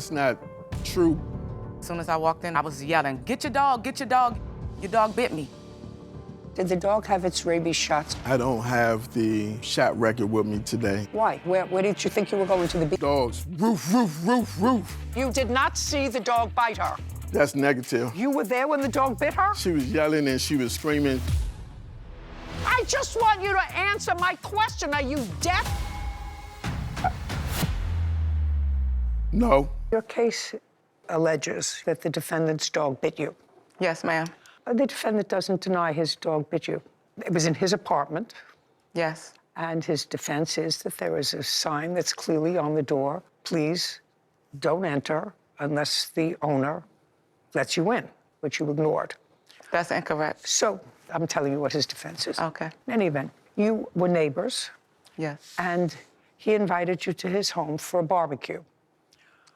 It's not true. As soon as I walked in, I was yelling, "Get your dog, get your dog." Your dog bit me. Did the dog have its rabies shots? I don't have the shot record with me today. Why? Where did you think you were going to the beach? Dogs, roof, roof, roof, roof. You did not see the dog bite her. That's negative. You were there when the dog bit her? She was yelling and she was screaming. I just want you to answer my question. Are you deaf? No. Your case alleges that the defendant's dog bit you. Yes, ma'am. The defendant doesn't deny his dog bit you. It was in his apartment, Yes. and his defense is that there is a sign that's clearly on the door. Please don't enter unless the owner lets you in, which you ignored. That's incorrect. So I'm telling you what his defense is. Okay. In any event, you were neighbors, Yes. and he invited you to his home for a barbecue.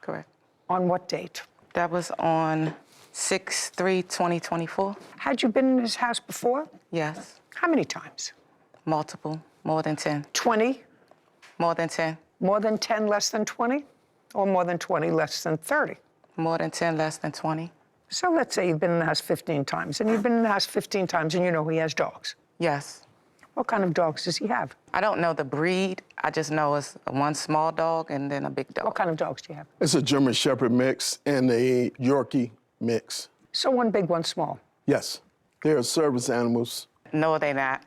Correct. On what date? That was on 6/3/2024. Had you been in his house before? Yes. How many times? Multiple. More than 10. 20? More than 10. More than 10, less than 20? Or more than 20, less than 30? More than 10, less than 20. So let's say you've been in the house 15 times, and you've been in the house 15 times, and you know he has dogs. Yes. What kind of dogs does he have? I don't know the breed. I just know it's one small dog and then a big dog. What kind of dogs do you have? It's a German Shepherd mix and a Yorkie mix. So one big, one small. Yes. They're service animals. No, they're not.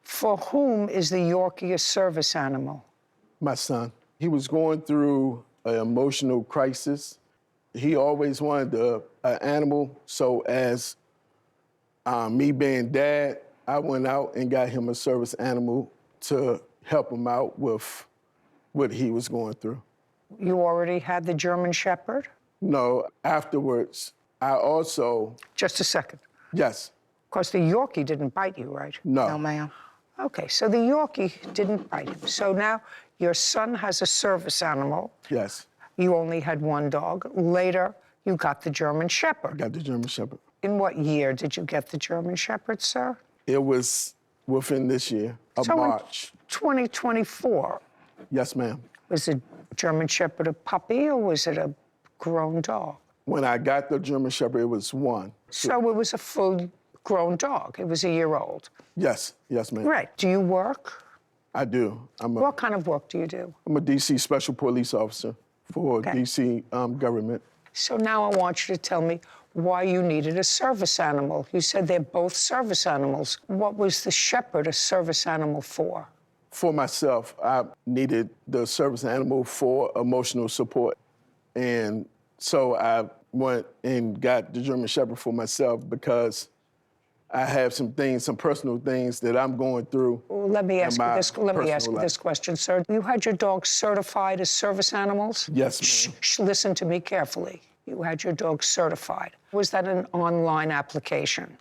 For whom is the Yorkie a service animal? My son. He was going through an emotional crisis. He always wanted an animal, so as me being dad, I went out and got him a service animal to help him out with what he was going through. You already had the German Shepherd? No, afterwards, I also... Just a second. Yes. Because the Yorkie didn't bite you, right? No. No, ma'am. Okay, so the Yorkie didn't bite him. So now your son has a service animal. Yes. You only had one dog. Later, you got the German Shepherd. Got the German Shepherd. In what year did you get the German Shepherd, sir? It was within this year, of So in March. 2024, Yes, ma'am. was the German Shepherd a puppy or was it a grown dog? When I got the German Shepherd, it was one. So it was a full-grown dog. It was a year old. Yes, yes, ma'am. Right. Do you work? I do. What kind of work do you do? I'm a DC Special Police Officer for Okay. DC government. So now I want you to tell me why you needed a service animal. You said they're both service animals. What was the Shepherd a service animal for? For myself, I needed the service animal for emotional support. And so I went and got the German Shepherd for myself because I have some things, some personal things that I'm going through. Well, let me ask you my this. Let me ask personal you this question, sir. You had your dogs certified as service animals? Yes, ma'am. Shh, listen to me carefully. You had your dog certified. Was that an online application?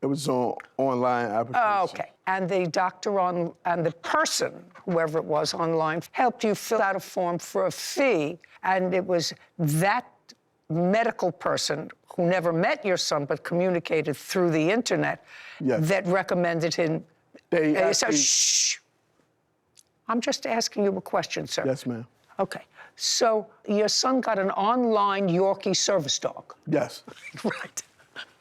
It was on online application. Oh, okay. And the doctor and the person, whoever it was online, helped you fill out a form for a fee, and it was that medical person who never met your son but communicated through the internet that recommended him. So, shh. I'm just asking you a question, sir. Yes, ma'am. Okay. So your son got an online Yorkie service dog. Yes. Right.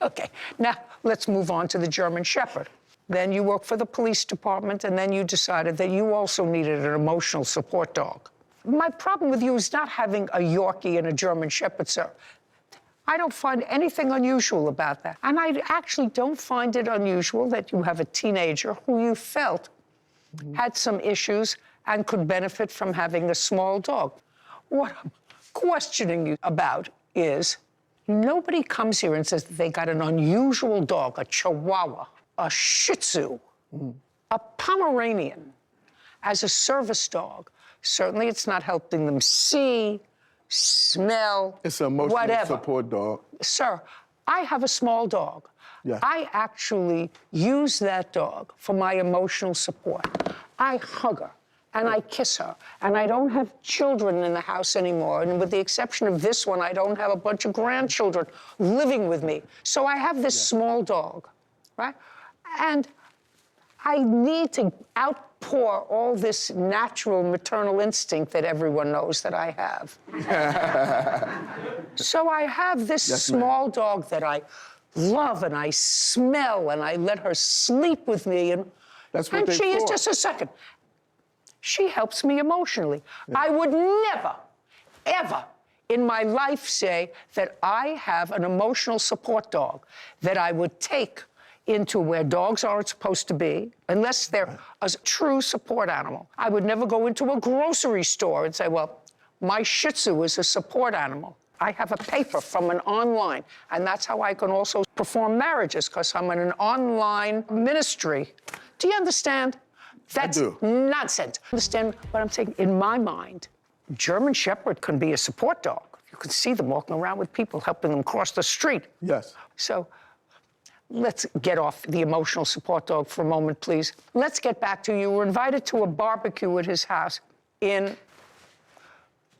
Okay. Now, let's move on to the German Shepherd. Then you worked for the police department, and then you decided that you also needed an emotional support dog. My problem with you is not having a Yorkie and a German Shepherd, sir. I don't find anything unusual about that. And I actually don't find it unusual that you have a teenager who you felt had some issues and could benefit from having a small dog. What I'm questioning you about is nobody comes here and says that they got an unusual dog, a Chihuahua, a Shih Tzu, a Pomeranian as a service dog. Certainly it's not helping them see, smell, It's an emotional whatever. support dog. Sir, I have a small dog. Yeah. I actually use that dog for my emotional support. I hug her and I kiss her, and I don't have children in the house anymore. And with the exception of this one, I don't have a bunch of grandchildren living with me. So I have this small dog, right? And I need to pour all this natural maternal instinct that everyone knows that I have. So I have this Yes, ma'am. small dog that I love and I smell and I let her sleep with me. And, That's what and they she is for. just a second. She helps me emotionally. I would never, ever in my life say that I have an emotional support dog that I would take into where dogs aren't supposed to be, unless they're a true support animal. I would never go into a grocery store and say, well, my Shih Tzu is a support animal. I have a paper from an online, and that's how I can also perform marriages, because I'm in an online ministry. Do you understand? That's do. nonsense. Understand what I'm saying? In my mind, German Shepherd can be a support dog. You can see them walking around with people, helping them cross the street. Yes. So let's get off the emotional support dog for a moment, please. Let's get back to you were invited to a barbecue at his house in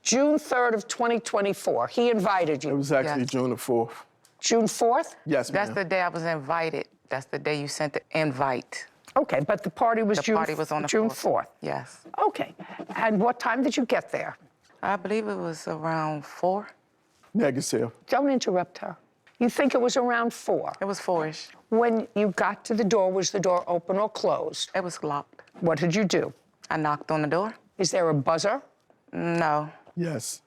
June 3rd of 2024. He invited you. It was actually Yes. June the 4th. June 4th? Yes, That's ma'am. the day I was invited. That's the day you sent the invite. Okay, but the party was The June, party was on the June 4th. 4th. Yes. Okay. And what time did you get there? I believe it was around 4. Negative. Don't interrupt her. You think it was around 4. It was 4-ish. When you got to the door, was the door open or closed? It was locked. What did you do? I knocked on the door. Is there a buzzer? No, Yes.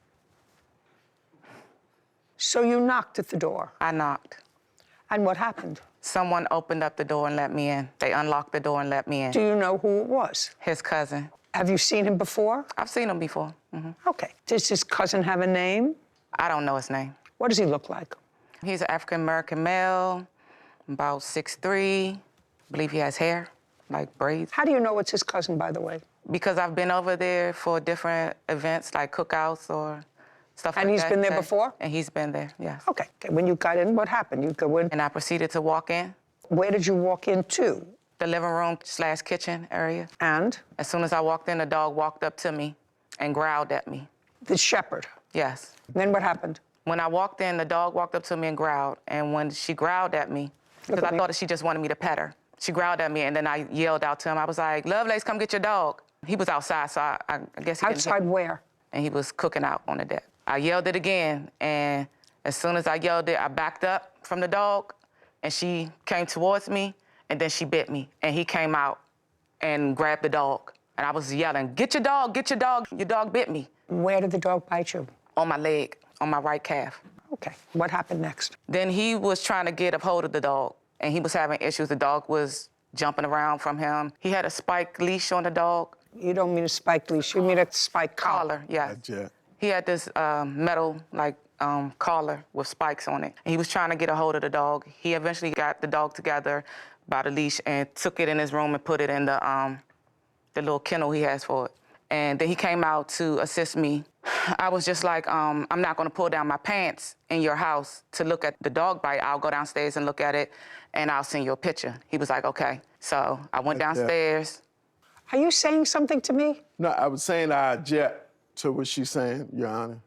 So you knocked at the door. I knocked. And what happened? Someone opened up the door and let me in. They unlocked the door and let me in. Do you know who it was? His cousin. Have you seen him before? I've seen him before. Okay. Does his cousin have a name? I don't know his name. What does he look like? He's an African-American male, about 6'3". Believe he has hair, like braids. How do you know it's his cousin, by the way? Because I've been over there for different events, like cookouts or stuff like that. And he's been there before? And he's been there, yes. Okay. When you got in, what happened? You go in. And I proceeded to walk in Where did you walk into? the living room / kitchen area. And As soon as I walked in, the dog walked up to me and growled at me. the shepherd. Yes. Then what happened? When I walked in, the dog walked up to me and growled. And when she growed at me, because at I me. thought that she just wanted me to pet her, she growled at me, and then I yelled out to him. I was like, Lovelace, come get your dog. He was outside, so I guess he didn't hear Outside me. where? And he was cooking out on the deck. I yelled it again, and as soon as I yelled it, I backed up from the dog, and she came towards me, and then she bit me. And he came out and grabbed the dog. And I was yelling, get your dog, your dog bit me. Where did the dog bite you? On my leg, on my right calf. Okay. What happened next? Then he was trying to get a hold of the dog, and he was having issues. The dog was jumping around from him. He had a spike leash on the dog. You don't mean a spike leash. You mean a spike collar. Collar, yes. Yeah. He had this metal, collar with spikes on it. And he was trying to get a hold of the dog. He eventually got the dog together by the leash and took it in his room and put it in the little kennel he has for it. And then he came out to assist me. I was just like, I'm not gonna pull down my pants in your house to look at the dog bite. I'll go downstairs and look at it, and I'll send you a picture. He was like, okay. So I went Like that. downstairs. Are you saying something to me? No, I was saying I object to what she's saying, Your Honor.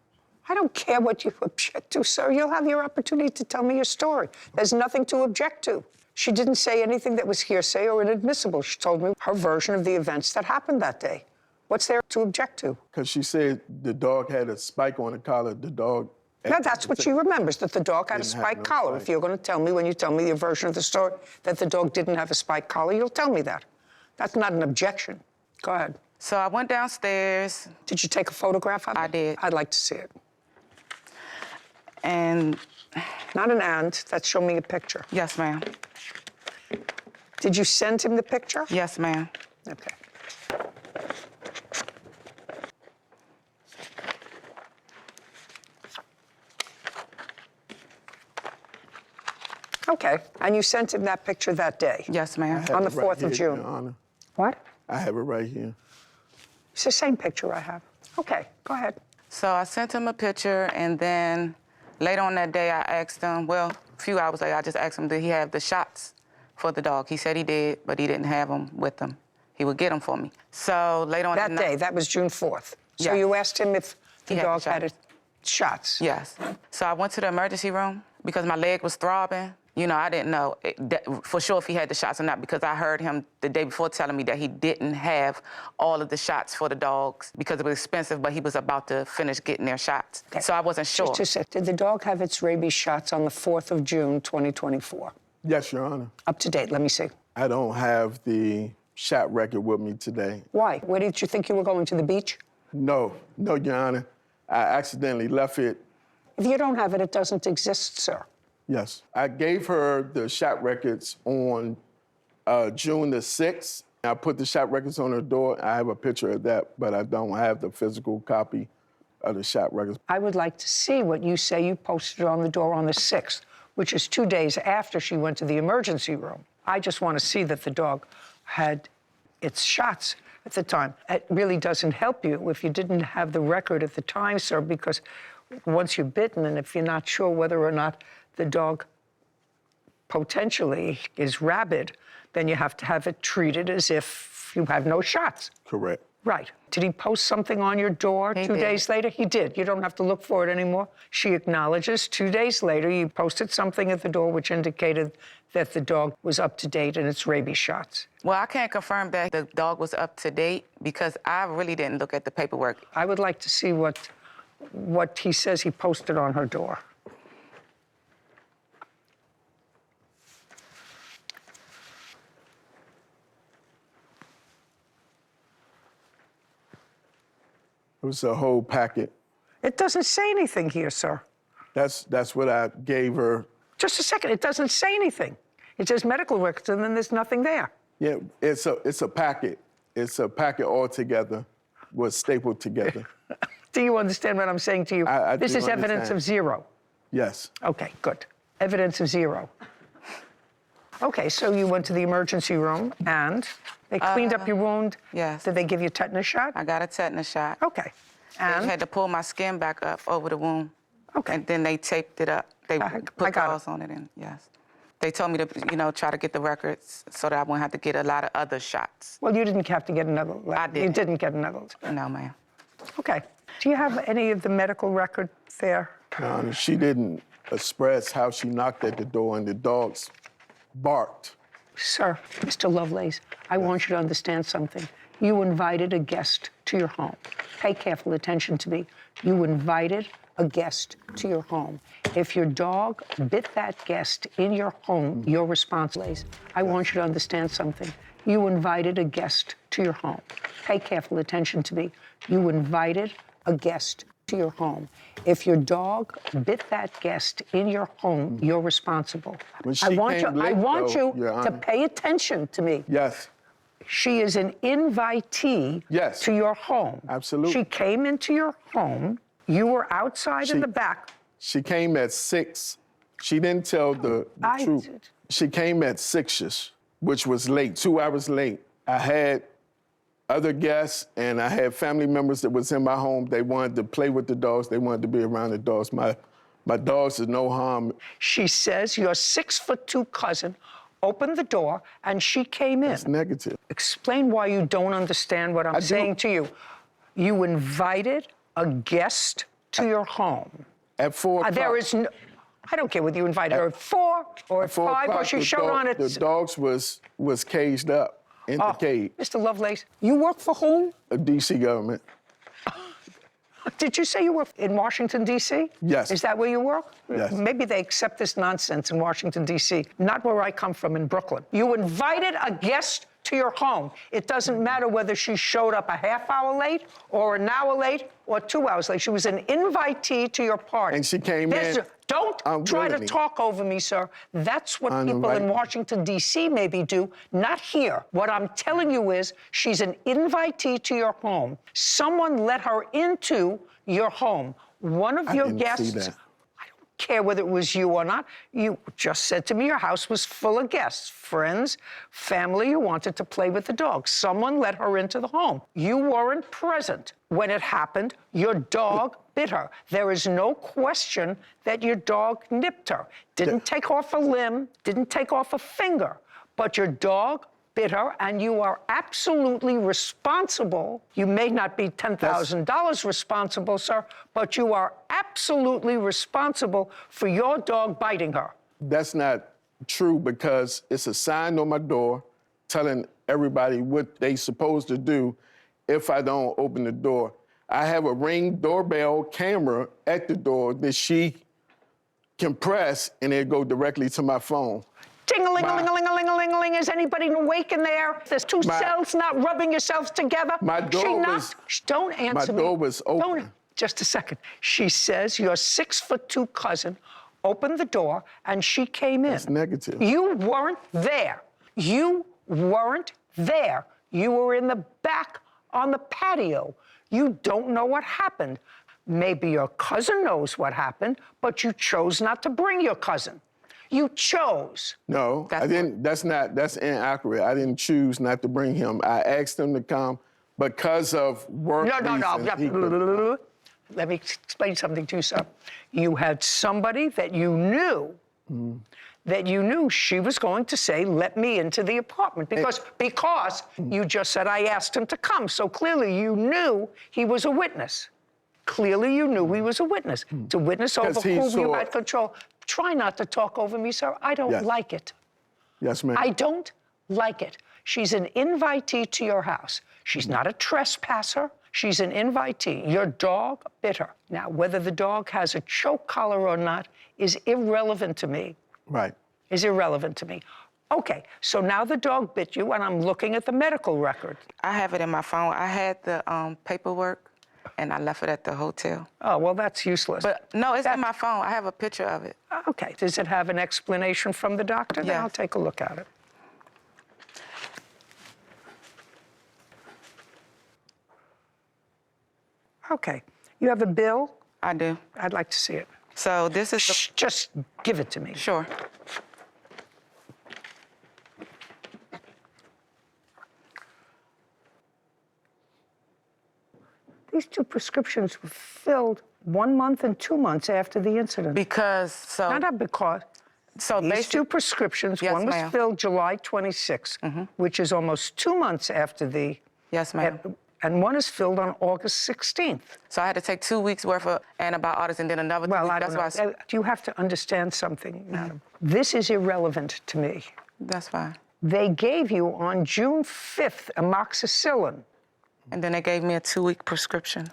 I don't care what you object to, sir. You'll have your opportunity to tell me your story. There's nothing to object to. She didn't say anything that was hearsay or inadmissible. She told me her version of the events that happened that day. What's there to object to? Because she said the dog had a spike on the collar. The dog. No, that's what she remembers, that the dog had a Didn't have spike no collar. spike. If you're going to tell me, when you tell me your version of the story, that the dog didn't have a spike collar, you'll tell me that. That's not an objection. Go ahead. So I went downstairs, Did you take a photograph of it? I did. I'd like to see it. and Not an and, that's show me a picture. yes, ma'am. Did you send him the picture? Yes, ma'am. Okay. Okay, and you sent him that picture that day? Yes, I ma'am. have On it the right 4th of here, June. Your Honor. What? I have it right here. It's the same picture I have. Okay, go ahead. So I sent him a picture, and then later on that day, I asked him, well, a few hours later, I just asked him, did he have the shots for the dog? He said he did, but he didn't have them with him. He would get them for me. So later on That day, that was June 4th. So Yes. you asked him if the He had the dog had shots. shots? Yes. So I went to the emergency room because my leg was throbbing, You know, I didn't know for sure if he had the shots or not because I heard him the day before telling me that he didn't have all of the shots for the dogs because it was expensive, but he was about to finish getting their shots. Okay. So I wasn't sure. Just a sec. Did the dog have its rabies shots on the 4th of June, 2024? Yes, Your Honor. Up to date, let me see. I don't have the shot record with me today. Why? Where did you think you were going, to the beach? No, Your Honor. I accidentally left it. If you don't have it, it doesn't exist, sir. Yes. I gave her the shot records on June the 6th. I put the shot records on her door. I have a picture of that, but I don't have the physical copy of the shot records. I would like to see what you say you posted on the door on the 6th, which is 2 days after she went to the emergency room. I just want to see that the dog had its shots at the time. It really doesn't help you if you didn't have the record at the time, sir, because once you're bitten and if you're not sure whether or not the dog potentially is rabid, then you have to have it treated as if you have no shots. Correct. Right. Did he post something on your door He 2 did. days later? He did. You don't have to look for it anymore. She acknowledges 2 days later you posted something at the door which indicated that the dog was up to date in its rabies shots. Well, I can't confirm that the dog was up to date because I really didn't look at the paperwork. I would like to see what he says he posted on her door. It was a whole packet. It doesn't say anything here, sir. That's what I gave her. Just a second, it doesn't say anything. It says medical records, and then there's nothing there. Yeah, it's a packet. It's a packet all together, was stapled together. Do you understand what I'm saying to you? I This do is evidence understand. of zero. Yes. Okay, good. Evidence of zero. Okay, so you went to the emergency room, and they cleaned up your wound? Yes. Did they give you a tetanus shot? I got a tetanus shot. Okay. They And? had to pull my skin back up over the wound. Okay. And then they taped it up. They I put got it. gauze on it, and yes. They told me to, try to get the records so that I wouldn't have to get a lot of other shots. Well, you didn't have to get another. I You didn't. didn't get another. No, ma'am. Okay. Do you have any of the medical record there? Your Honor, she didn't express how she knocked at the door and the dogs barked. Sir, Mr. Lovelace, I want you to understand something. You invited a guest to your home. Pay careful attention to me. You invited a guest to your home. If your dog bit that guest in your home, you're responsible. I want you to understand something. You invited a guest to your home. Pay careful attention to me. You invited a guest to your home. If your dog bit that guest in your home, you're responsible. When she I want came late, you though, Your to Honor. pay attention to me. Yes. She is an invitee Yes. to your home. Absolutely. She came into your home. You were outside in the back. She came at 6. She didn't tell the I truth. did. She came at 6-ish, which was late, 2 hours late. I had other guests and I had family members that was in my home. They wanted to play with the dogs. They wanted to be around the dogs. My dogs is no harm. She says your 6'2" cousin opened the door and she came in. It's negative. Explain why you don't understand what I'm I do. saying to you. You invited a guest to your home. At 4 o'clock. There is no, I don't care whether you invited her at 4 or at 4 5 or o'clock, she the showed on it. The dogs was caged up in the cage. Mr. Lovelace, you work for whom? The D.C. government. Did you say you work in Washington, D.C.? Yes. Is that where you work? Yes. Maybe they accept this nonsense in Washington, D.C., not where I come from in Brooklyn. You invited a guest to your home. It doesn't matter whether she showed up a half hour late or an hour late or 2 hours late. She was an invitee to your party. And she came in Don't try to unwillingly. talk over me, sir. That's what people in Uninvited. Washington, D.C. maybe do, not here. What I'm telling you is she's an invitee to your home. Someone let her into your home. One of I your didn't guests, see that. I don't care whether it was you or not, you just said to me your house was full of guests, friends, family who wanted to play with the dog. Someone let her into the home. You weren't present when it happened. Your dog bit her. There is no question that your dog nipped her. Didn't take off a limb, didn't take off a finger, but your dog bit her, and you are absolutely responsible. You may not be $10,000 responsible, sir, but you are absolutely responsible for your dog biting her. That's not true because it's a sign on my door telling everybody what they supposed to do if I don't open the door. I have a Ring doorbell camera at the door that she can press and it go directly to my phone. Ting-a-ling-a-ling-a-ling-a-ling-a-ling. Is anybody awake in there? There's two cells not rubbing yourselves together. My door was... Don't answer me. My door was open. Just a second. She says your 6'2" cousin opened the door and she came in. That's negative. You weren't there. You weren't there. You were in the back on the patio. You don't know what happened. Maybe your cousin knows what happened, but you chose not to bring your cousin. You chose. No, I didn't. That's inaccurate. I didn't choose not to bring him. I asked him to come because of work reasons. Let me explain something to you, sir. You had somebody that you knew she was going to say, let me into the apartment because you just said, I asked him to come. So clearly you knew he was a witness. Clearly you knew he was a witness. To witness over whom you had control. Try not to talk over me, sir. I don't like it. Yes, ma'am. I don't like it. She's an invitee to your house. She's not a trespasser. She's an invitee. Your dog bit her. Now, whether the dog has a choke collar or not is irrelevant to me. Right. Is irrelevant to me. Okay, so now the dog bit you, and I'm looking at the medical record. I have it in my phone. I had the paperwork, and I left it at the hotel. Oh, well, that's useless. But no, it's in my phone. I have a picture of it. Okay, does it have an explanation from the doctor? Then Yeah. I'll take a look at it. Okay, you have a bill? I do. I'd like to see it. So this is the... Just give it to me. Sure. These two prescriptions were filled 1 month and 2 months after the incident. Because, Not because. So These two prescriptions, Yes, one was ma'am. filled July 26th, which is almost 2 months after the... Yes, ma'am. And one is filled on August 16th. So I had to take 2 weeks worth of antibiotics and then another 2 Well, weeks. I don't know. You have to understand something, madam. This is irrelevant to me. That's fine. They gave you on June 5th amoxicillin. And then they gave me a 2-week prescription.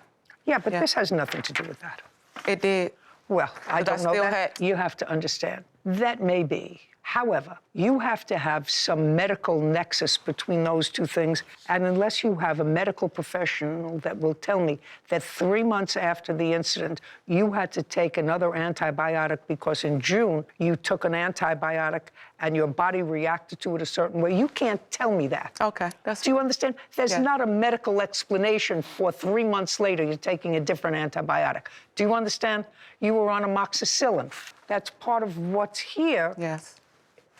Yeah, but this has nothing to do with that. It did. Well, I But I don't know still that. You have to understand. That may be. However, you have to have some medical nexus between those two things. And unless you have a medical professional that will tell me that 3 months after the incident, you had to take another antibiotic because in June you took an antibiotic and your body reacted to it a certain way, you can't tell me that. Okay, that's... Do you understand? There's Yeah. not a medical explanation for 3 months later you're taking a different antibiotic. Do you understand? You were on amoxicillin. That's part of what's here. Yes.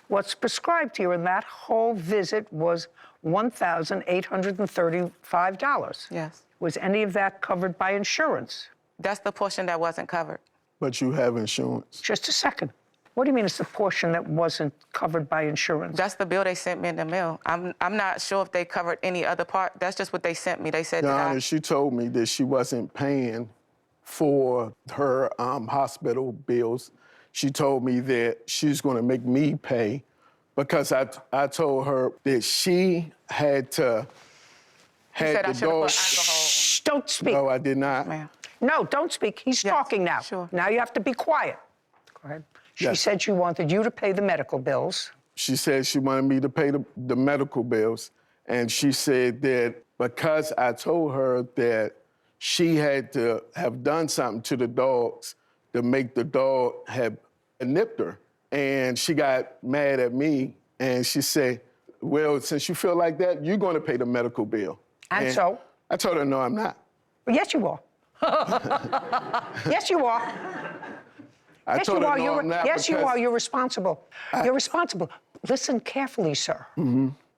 What's prescribed here, and that whole visit was $1,835. Yes. Was any of that covered by insurance? That's the portion that wasn't covered. But you have insurance. Just a second. What do you mean it's the portion that wasn't covered by insurance? That's the bill they sent me in the mail. I'm not sure if they covered any other part. That's just what they sent me. They said Your that Honor, she told me that she wasn't paying for her hospital bills. She told me that she's going to make me pay because I told her that she had to said I the should have dog. put alcohol on. Shh, don't speak. No, I did not. Ma'am. No, don't speak. He's Yes, talking now. sure. Now you have to be quiet. Go ahead. She Yes. said she wanted you to pay the medical bills. She said she wanted me to pay the medical bills. And she said that because I told her that she had to have done something to the dogs to make the dog have nipped her. And she got mad at me and she said, well, since you feel like that, you're going to pay the medical bill. And so? I told her, no, I'm not. Yes, you are. Yes, you are. I Yes, told you her, are. no, I'm not. Yes, you because- are. You're responsible. You're responsible. Listen carefully, sir.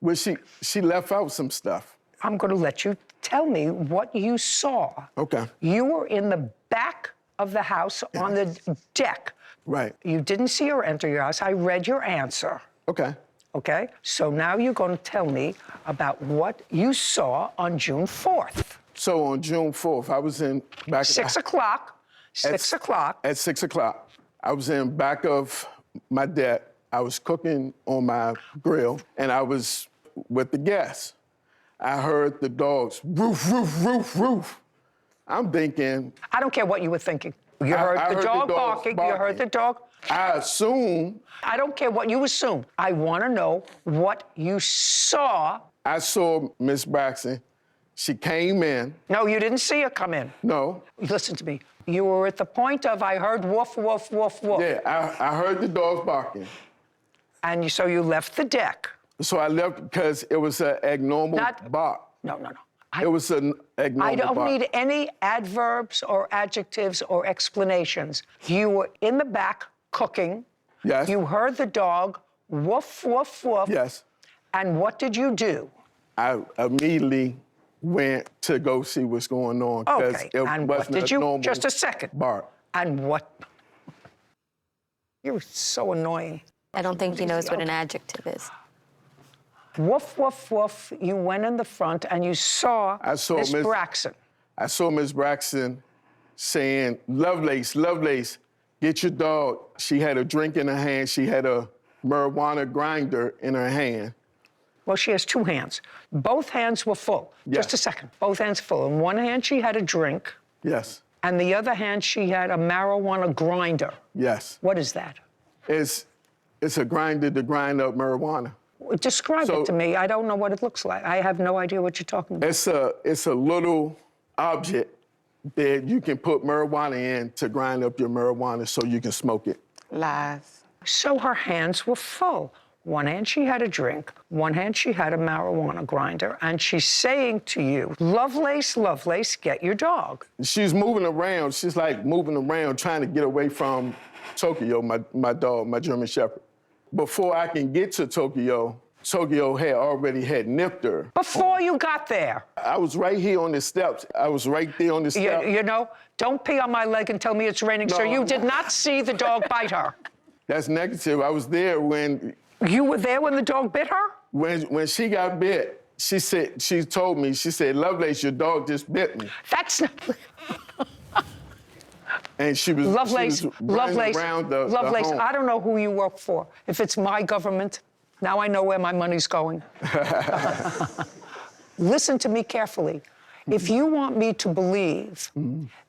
Well, she left out some stuff. I'm going to let you tell me what you saw. Okay. You were in the back of the house on the deck. Right. You didn't see her enter your house. I read your answer. Okay. Okay? So now you're going to tell me about what you saw on June 4th. So on June 4th, I was in back 6 o'clock. 6 o'clock. At 6 o'clock, I was in back of my deck. I was cooking on my grill, and I was with the gas. I heard the dogs, roof, roof, roof, roof. I'm thinking... I don't care what you were thinking. You heard the dog barking. You heard the dog. I assume... I don't care what you assume. I want to know what you saw. I saw Miss Braxton. She came in. No, you didn't see her come in. No. Listen to me. You were at the point of, I heard woof, woof, woof, woof. Yeah, I heard the dogs barking. And so you left the deck. So I left because it was an abnormal bark. No. It was an abnormal bark. I don't need any adverbs or adjectives or explanations. You were in the back cooking. Yes. You heard the dog woof, woof, woof. Yes. And what did you do? I immediately went to go see what's going on. Okay, it and what wasn't did you? normal Just a second. bark. And what? You're so annoying. I don't think he knows what an adjective is. Woof, woof, woof. You went in the front and you saw Miss Braxton. I saw Miss Braxton saying, Lovelace, Lovelace, get your dog. She had a drink in her hand. She had a marijuana grinder in her hand. Well, she has two hands. Both hands were full. Yes. Just a second. Both hands full. In one hand, she had a drink. Yes. And the other hand, she had a marijuana grinder. Yes. What is that? It's a grinder to grind up marijuana. Describe it to me. I don't know what it looks like. I have no idea what you're talking about. It's a little object that you can put marijuana in to grind up your marijuana so you can smoke it. Lies. So her hands were full. One hand she had a drink, one hand she had a marijuana grinder, and she's saying to you, Lovelace, Lovelace, get your dog. She's moving around. She's like moving around, trying to get away from Tokyo, my dog, my German Shepherd. Before I can get to Tokyo, Tokyo had already nipped her. Before you got there. I was right here on the steps. I was right there on the steps. You know, don't pee on my leg and tell me it's raining, No, sir. You did not see the dog bite her. That's negative. I was there when... You were there when the dog bit her? When she got bit, she told me, Lovelace, your dog just bit me. That's not... And she was Lovelace, running around the home. I don't know who you work for. If it's my government, now I know where my money's going. Listen to me carefully. If you want me to believe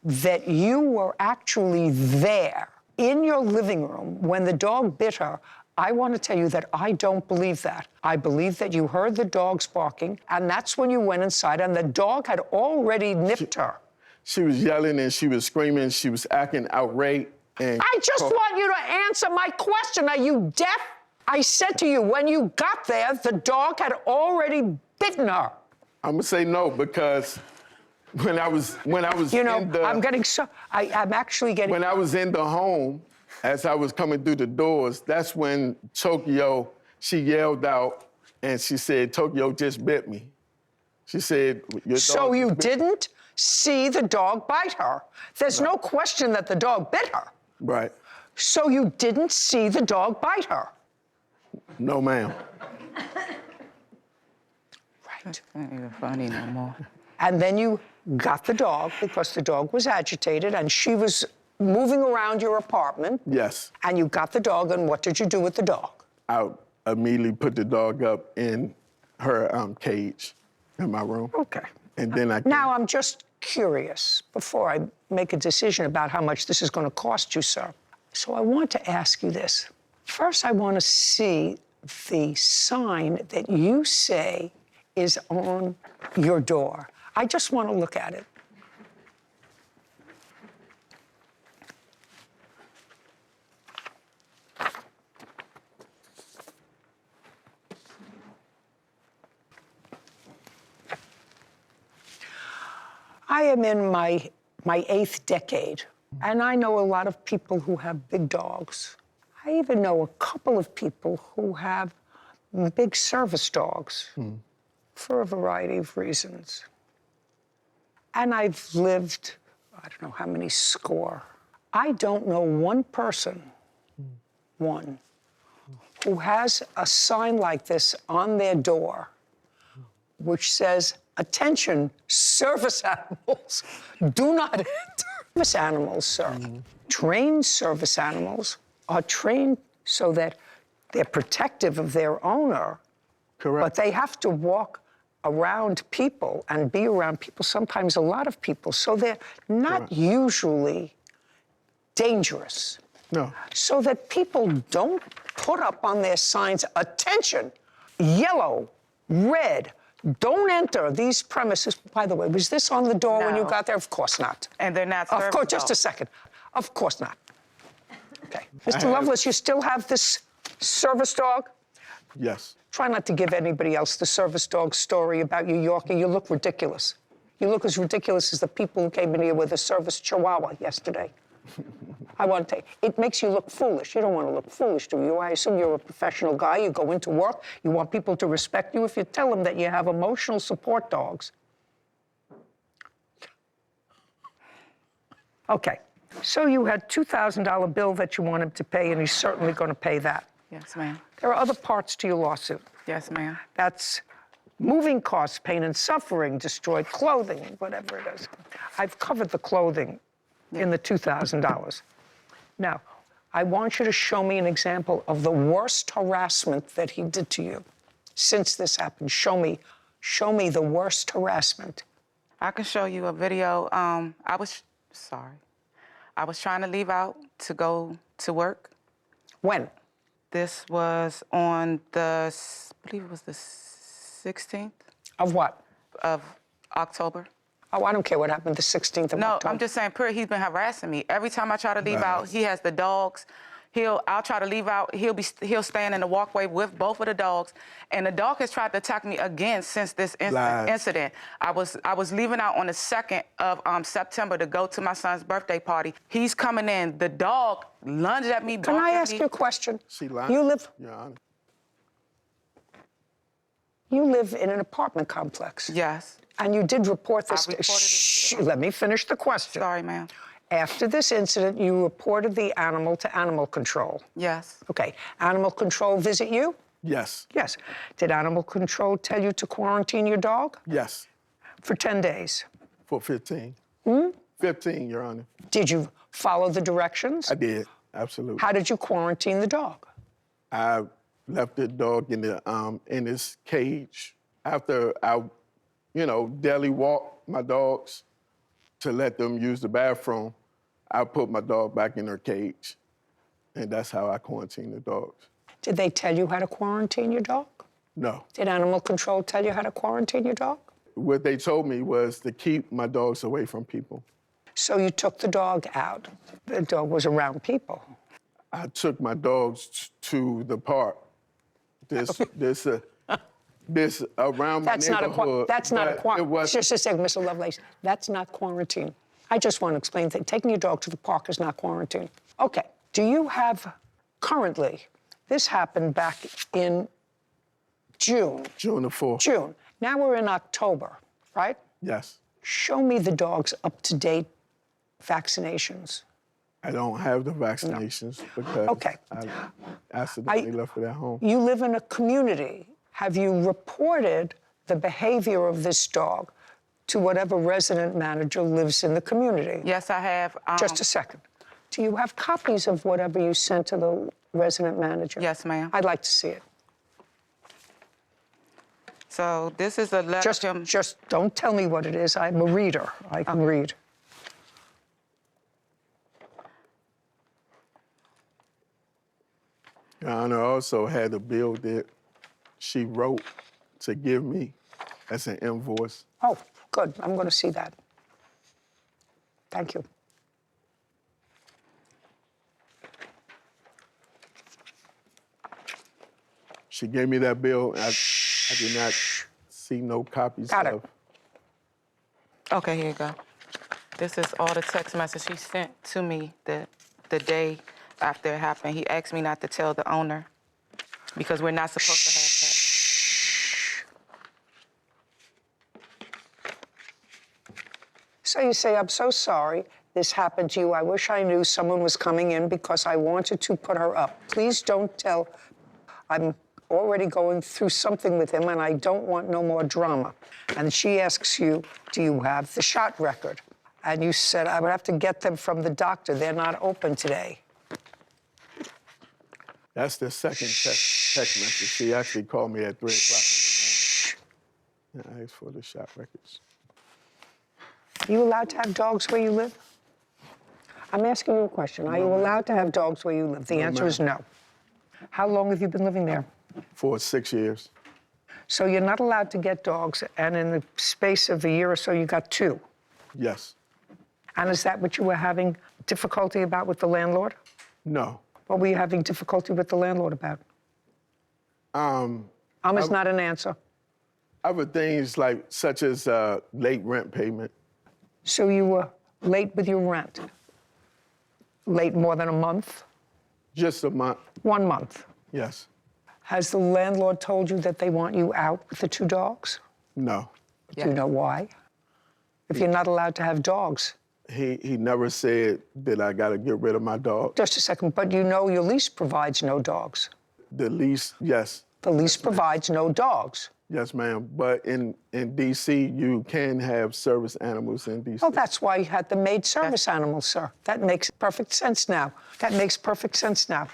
that you were actually there in your living room when the dog bit her, I want to tell you that I don't believe that. I believe that you heard the dogs barking, and that's when you went inside, and the dog had already nipped her. She was yelling and she was screaming. She was acting outraged. And I just want you to answer my question. Are you deaf? I said to you, when you got there, the dog had already bitten her. I'm gonna say no because when I was You know, in the, I'm actually getting. When I was in the home, as I was coming through the doors, that's when Tokyo, she yelled out and she said, Tokyo just bit me. She said, your dog So you just bit me." didn't see the dog bite her. There's no question that the dog bit her. Right. So you didn't see the dog bite her. No, ma'am. Right. That's not even funny no more. And then you got the dog because the dog was agitated and she was moving around your apartment. Yes. And you got the dog, and what did you do with the dog? I immediately put the dog up in her cage in my room. Okay. And then Now, I'm just curious, before I make a decision about how much this is going to cost you, sir. So I want to ask you this. First, I want to see the sign that you say is on your door. I just want to look at it. I am in my 8th decade, and I know a lot of people who have big dogs. I even know a couple of people who have big service dogs for a variety of reasons. And I've lived, I don't know how many score. I don't know one person, one, who has a sign like this on their door which says, attention, service animals, do not enter. Service animals, sir. Trained service animals are trained so that they're protective of their owner, Correct. but they have to walk around people and be around people, sometimes a lot of people, so they're not Correct. usually dangerous. No. So that people don't put up on their signs, attention, yellow, red, don't enter these premises. By the way, was this on the door when you No. got there? Of course not. And they're not Of service course, just a dogs. second. Of course not. Okay. Mr. Lovelace, you still have this service dog? Yes. Try not to give anybody else the service dog story about you, Yorkie. You look ridiculous. You look as ridiculous as the people who came in here with a service chihuahua yesterday. I want to tell you, it makes you look foolish. You don't want to look foolish, do you? I assume you're a professional guy. You go into work. You want people to respect you. If you tell them that you have emotional support dogs. Okay. So you had $2,000 bill that you want him to pay, and he's certainly going to pay that. Yes, ma'am. There are other parts to your lawsuit. Yes, ma'am. That's moving costs, pain and suffering, destroyed clothing, whatever it is. I've covered the clothing in the $2,000. Now, I want you to show me an example of the worst harassment that he did to you since this happened. Show me the worst harassment. I can show you a video. I was trying to leave out to go to work. When? This was on I believe it was the 16th Of what? of October. Oh, I don't care what happened the 16th of No, October. I'm just saying, period, he's been harassing me. Every time I try to leave out, he has the dogs. I'll try to leave out, he'll stand in the walkway with both of the dogs. And the dog has tried to attack me again since this incident. I was leaving out on the 2nd of September to go to my son's birthday party. He's coming in, the dog lunged at me. Can I barked at ask me. you a question? She lied. You live Your Honor. in an apartment complex. Yes. And you did report this. I reported it. Shh, let me finish the question. Sorry, ma'am. After this incident, you reported the animal to animal control. Yes. Okay. Animal control visit you? Yes. Yes. Did animal control tell you to quarantine your dog? Yes. For 10 days. For 15. 15, Your Honor. Did you follow the directions? I did. Absolutely. How did you quarantine the dog? I left the dog in his cage after I, daily walk my dogs to let them use the bathroom. I put my dog back in her cage, and that's how I quarantine the dogs. Did they tell you how to quarantine your dog? No. Did animal control tell you how to quarantine your dog? What they told me was to keep my dogs away from people. So you took the dog out. The dog was around people. I took my dogs to the park. This around my That's not neighborhood. that's not a but quarantine. It was Just a second, Mr. Lovelace. That's not quarantine. I just want to explain that taking your dog to the park is not quarantine. Okay. Do you have currently? This happened back in June. June the 4th. June. Now we're in October, right? Yes. Show me the dog's up-to-date vaccinations. I don't have the vaccinations because Okay. I accidentally left it at home. You live in a community. Have you reported the behavior of this dog to whatever resident manager lives in the community? Yes, I have. Just a second. Do you have copies of whatever you sent to the resident manager? Yes, ma'am. I'd like to see it. So this is a letter Just don't tell me what it is. I'm a reader. I can read. Your Honor, I also had a bill that she wrote to give me as an invoice. Oh, good. I'm going to see that. Thank you. She gave me that bill. I did not see no copies Got it. of. Okay, here you go. This is all the text messages he sent to me the day after it happened. He asked me not to tell the owner because we're not supposed to have pets. So you say, I'm so sorry this happened to you. I wish I knew someone was coming in because I wanted to put her up. Please don't tell. I'm already going through something with him and I don't want no more drama. And she asks you, do you have the shot record? And you said, I would have to get them from the doctor. They're not open today. That's the second text message. She actually called me at 3 o'clock in the morning. I asked for the shop records. Are you allowed to have dogs where you live? I'm asking you a question. Are you allowed to have dogs where you live? The answer is no. How long have you been living there? For 6 years. So you're not allowed to get dogs, and in the space of a year or so, you got 2. Yes. And is that what you were having difficulty about with the landlord? No. What were you having difficulty with the landlord about? Is not an answer. Other things like such as late rent payment. So you were late with your rent? Late more than a month? Just a month. 1 month. Yes. Has the landlord told you that they want you out with the 2 dogs? No. Do you know why? If you're not allowed to have dogs. He never said that I got to get rid of my dog. Just a second, but you know your lease provides no dogs. The lease, yes. The lease provides no dogs. Yes, ma'am. But in D.C., you can have service animals in D.C. Oh, that's why you had the maid service animals, sir. That makes perfect sense now. That makes perfect sense now.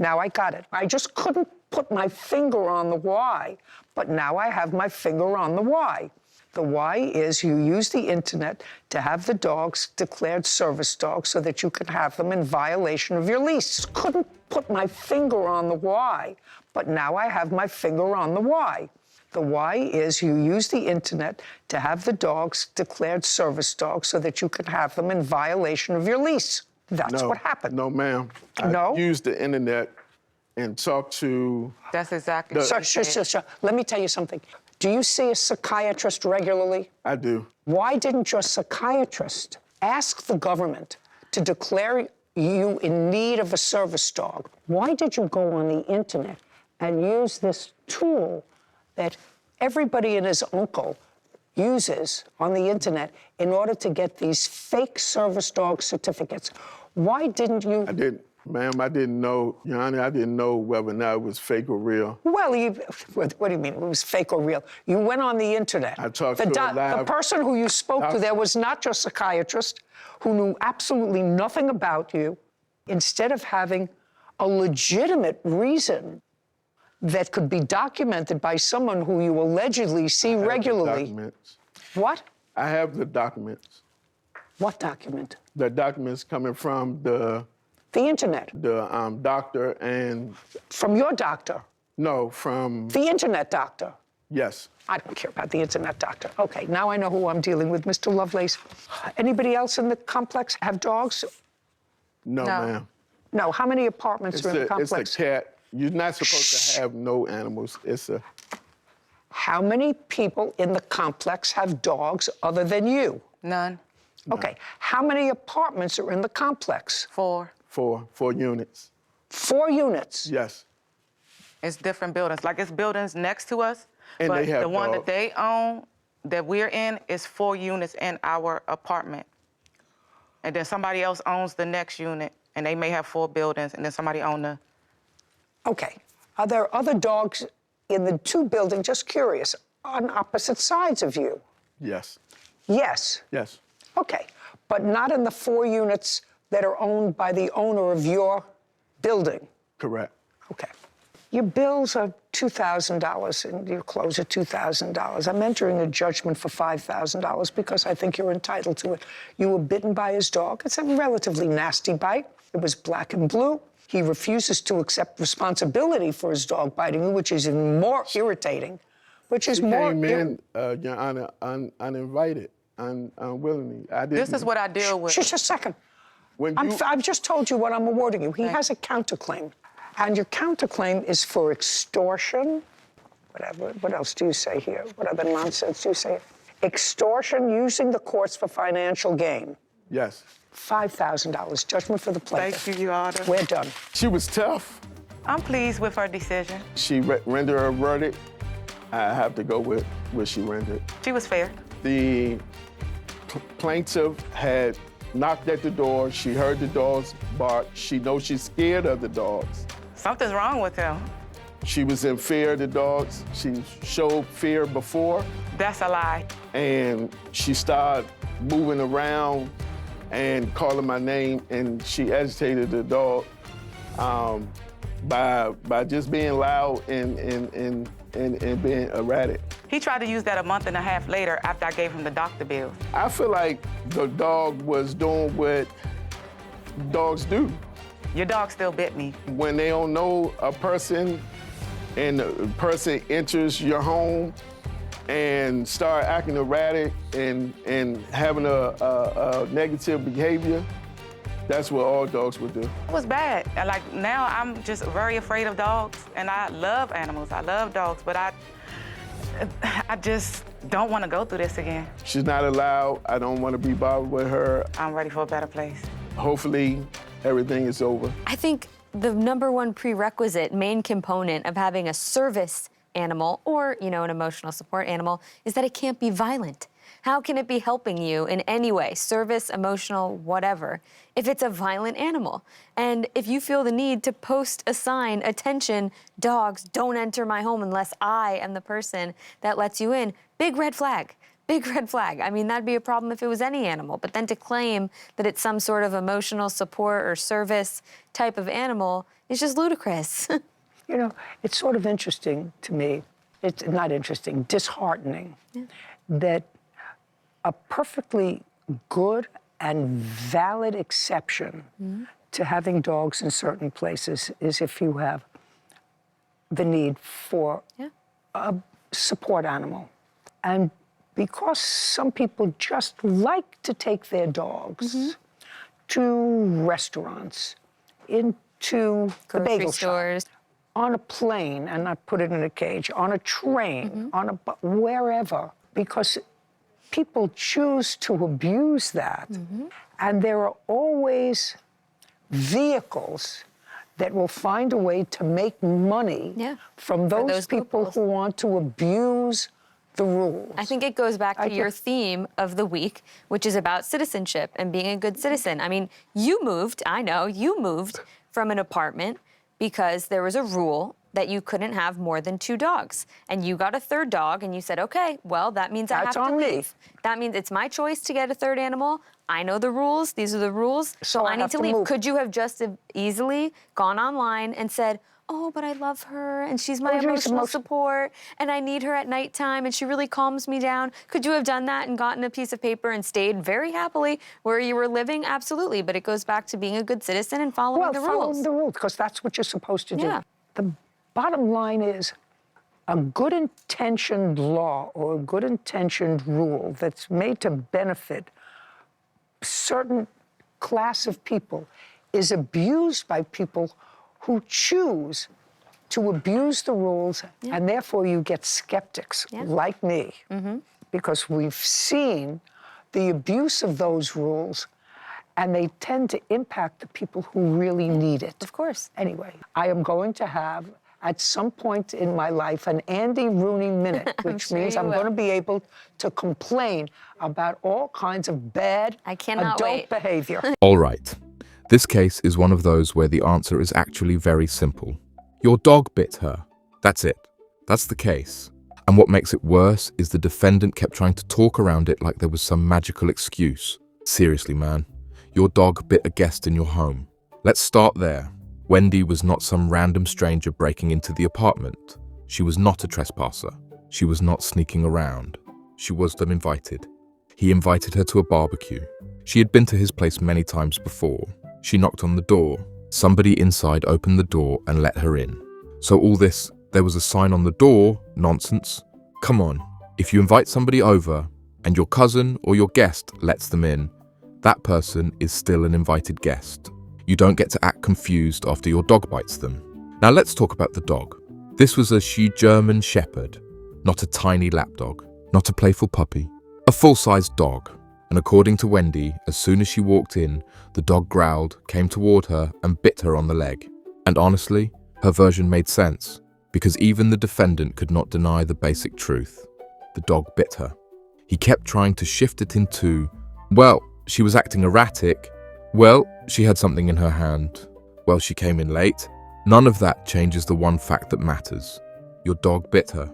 Now I got it. I just couldn't put my finger on the why, but now I have my finger on the why. The why is you use the internet to have the dogs declared service dogs so that you can have them in violation of your lease. Couldn't put my finger on the why, but now I have my finger on the why. The why is you use the internet to have the dogs declared service dogs so that you can have them in violation of your lease. That's what happened. No, ma'am. No? I used the internet and talked to... That's exactly what he said. Sir, let me tell you something. Do you see a psychiatrist regularly? I do. Why didn't your psychiatrist ask the government to declare you in need of a service dog? Why did you go on the internet and use this tool that everybody and his uncle uses on the internet in order to get these fake service dog certificates? Why didn't you? Ma'am, I didn't know, Your Honor, I didn't know whether or not it was fake or real. Well, what do you mean? It was fake or real? You went on the internet. I talked to the person who you spoke to there was not your psychiatrist, who knew absolutely nothing about you. Instead of having a legitimate reason that could be documented by someone who you allegedly see regularly. The documents. What? I have the documents. What document? The documents coming from the internet. The doctor and... From your doctor? No, from... The internet doctor? Yes. I don't care about the internet doctor. Okay, now I know who I'm dealing with, Mr. Lovelace. Anybody else in the complex have dogs? No, ma'am. No, how many apartments are in the complex? It's a cat. You're not supposed to have no animals. It's a... How many people in the complex have dogs other than you? None. Okay, how many apartments are in the complex? 4. 4 units. 4 units? Yes. It's different buildings. Like, it's buildings next to us, And but they have the one that dogs. they own, that we're in, is 4 units in our apartment. And then somebody else owns the next unit, and they may have 4 buildings, and then somebody owns the... Okay. Are there other dogs in the 2 buildings, just curious, on opposite sides of you? Yes. Yes. Yes. Okay. But not in the 4 units that are owned by the owner of your building? Correct. Okay. Your bills are $2,000 and your clothes are $2,000. I'm entering a judgment for $5,000 because I think you're entitled to it. You were bitten by his dog. It's a relatively nasty bite. It was black and blue. He refuses to accept responsibility for his dog biting you, which is even more irritating. Which is more... Came in, Your Honor, uninvited, unwillingly. I didn't... This is what I deal with. Just a second. When you... I've just told you what I'm awarding you. He has a counterclaim. And your counterclaim is for extortion. Whatever. What else do you say here? What other nonsense do you say? Extortion using the courts for financial gain. Yes. $5,000. Judgment for the plaintiff. Thank you, Your Honor. We're done. She was tough. I'm pleased with her decision. She rendered her verdict. I have to go with what she rendered. She was fair. The plaintiff had knocked at the door. She heard the dogs bark. She knows she's scared of the dogs. Something's wrong with him. She was in fear of the dogs. She showed fear before. That's a lie. And she started moving around and calling my name, and she agitated the dog. by just being loud and being erratic. He tried to use that a month and a half later after I gave him the doctor bills. I feel like the dog was doing what dogs do. Your dog still bit me. When they don't know a person and the person enters your home and start acting erratic and having a negative behavior, that's what all dogs would do. It was bad. And like now I'm just very afraid of dogs, and I love animals. I love dogs, but I just don't want to go through this again. She's not allowed. I don't want to be bothered with her. I'm ready for a better place. Hopefully, everything is over. I think the number one prerequisite, main component of having a service animal or, you know, an emotional support animal is that it can't be violent. How can it be helping you in any way, service, emotional, whatever, if it's a violent animal? And if you feel the need to post a sign, attention, dogs, don't enter my home unless I am the person that lets you in, big red flag. Big red flag. I mean, that'd be a problem if it was any animal, but then to claim that it's some sort of emotional support or service type of animal is just ludicrous. You know, it's sort of interesting to me. It's not interesting, disheartening, that a perfectly good and valid exception to having dogs in certain places is if you have the need for a support animal. And because some people just like to take their dogs to restaurants, into the bagel stores. shop, on a plane and not put it in a cage, on a train, on a wherever, because people choose to abuse that. And there are always vehicles that will find a way to make money from those people loopholes. who want to abuse the rules. I think it goes back to your theme of the week, which is about citizenship and being a good citizen. I mean, you moved from an apartment because there was a rule that you couldn't have more than 2 dogs. And you got a 3rd dog and you said, okay, well, that means I have That's to on me. leave. That means it's my choice to get a 3rd animal. I know the rules, these are the rules, So I I need have to to leave. move. Could you have just easily gone online and said, oh, but I love her and she's my emotional support and I need her at nighttime and she really calms me down. Could you have done that and gotten a piece of paper and stayed very happily where you were living? Absolutely, but it goes back to being a good citizen and following the rules. Following the rules, because that's what you're supposed to do. Yeah. The bottom line is a good-intentioned law or a good-intentioned rule that's made to benefit certain class of people is abused by people who choose to abuse the rules, and therefore you get skeptics like me, because we've seen the abuse of those rules, and they tend to impact the people who really need it. Of course. Anyway, I am going to have, at some point in my life, an Andy Rooney minute, which sure means you I'm will. going to be able to complain about all kinds of bad I cannot adult wait. behavior. All right. This case is one of those where the answer is actually very simple. Your dog bit her. That's it. That's the case. And what makes it worse is the defendant kept trying to talk around it like there was some magical excuse. Seriously, man. Your dog bit a guest in your home. Let's start there. Wendy was not some random stranger breaking into the apartment. She was not a trespasser. She was not sneaking around. She was uninvited. He invited her to a barbecue. She had been to his place many times before. She knocked on the door. Somebody inside opened the door and let her in. So all this, there was a sign on the door, nonsense. Come on, if you invite somebody over and your cousin or your guest lets them in, that person is still an invited guest. You don't get to act confused after your dog bites them. Now let's talk about the dog. This was a German Shepherd, not a tiny lapdog, not a playful puppy, a full-sized dog. And according to Wendy, as soon as she walked in, the dog growled, came toward her and bit her on the leg. And honestly, her version made sense, because even the defendant could not deny the basic truth. The dog bit her. He kept trying to shift it into, well, she was acting erratic. Well, she had something in her hand. Well, she came in late. None of that changes the one fact that matters. Your dog bit her.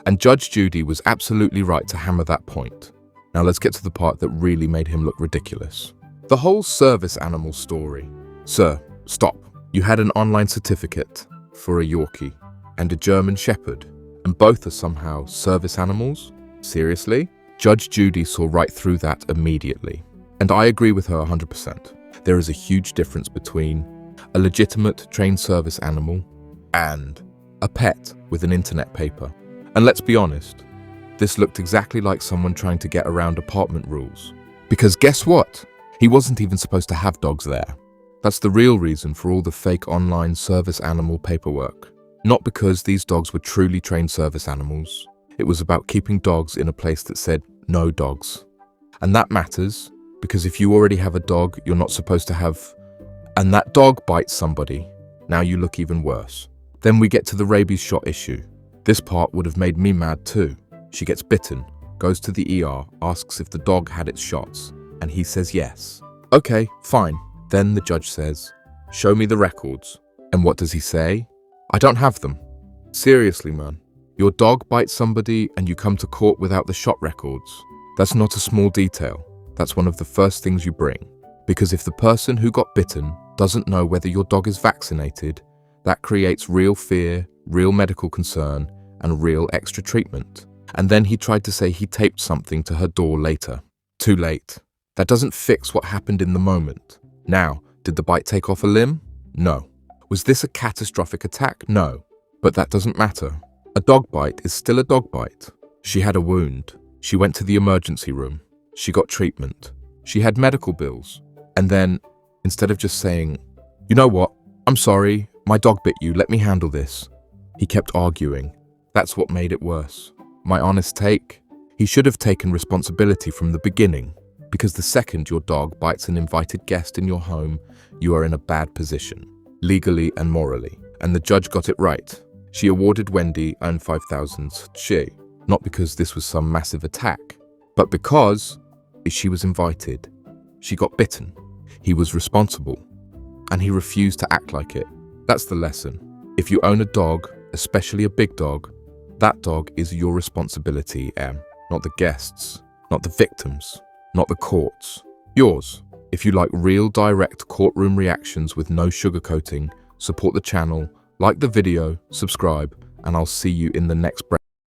And Judge Judy was absolutely right to hammer that point. Now let's get to the part that really made him look ridiculous. The whole service animal story. Sir, stop. You had an online certificate for a Yorkie and a German Shepherd, and both are somehow service animals? Seriously? Judge Judy saw right through that immediately. And I agree with her 100%. There is a huge difference between a legitimate trained service animal and a pet with an internet paper. And let's be honest, this looked exactly like someone trying to get around apartment rules. Because guess what? He wasn't even supposed to have dogs there. That's the real reason for all the fake online service animal paperwork. Not because these dogs were truly trained service animals. It was about keeping dogs in a place that said no dogs. And that matters because if you already have a dog, you're not supposed to have... And that dog bites somebody. Now you look even worse. Then we get to the rabies shot issue. This part would have made me mad too. She gets bitten, goes to the ER, asks if the dog had its shots, and he says yes. Okay, fine. Then the judge says, show me the records. And what does he say? I don't have them. Seriously, man. Your dog bites somebody and you come to court without the shot records. That's not a small detail. That's one of the first things you bring. Because if the person who got bitten doesn't know whether your dog is vaccinated, that creates real fear, real medical concern, and real extra treatment. And then he tried to say he taped something to her door later. Too late. That doesn't fix what happened in the moment. Now, did the bite take off a limb? No. Was this a catastrophic attack? No. But that doesn't matter. A dog bite is still a dog bite. She had a wound. She went to the emergency room. She got treatment. She had medical bills. And then, instead of just saying, you know what, I'm sorry, my dog bit you, let me handle this, he kept arguing. That's what made it worse. My honest take, he should have taken responsibility from the beginning, because the second your dog bites an invited guest in your home, you are in a bad position, legally and morally. And the judge got it right. She awarded Wendy and 5,000 she, not because this was some massive attack, but because she was invited. She got bitten. He was responsible, and he refused to act like it. That's the lesson. If you own a dog, especially a big dog, that dog is your responsibility, not the guests, not the victims, not the courts. Yours. If you like real direct courtroom reactions with no sugarcoating, support the channel, like the video, subscribe, and I'll see you in the next break.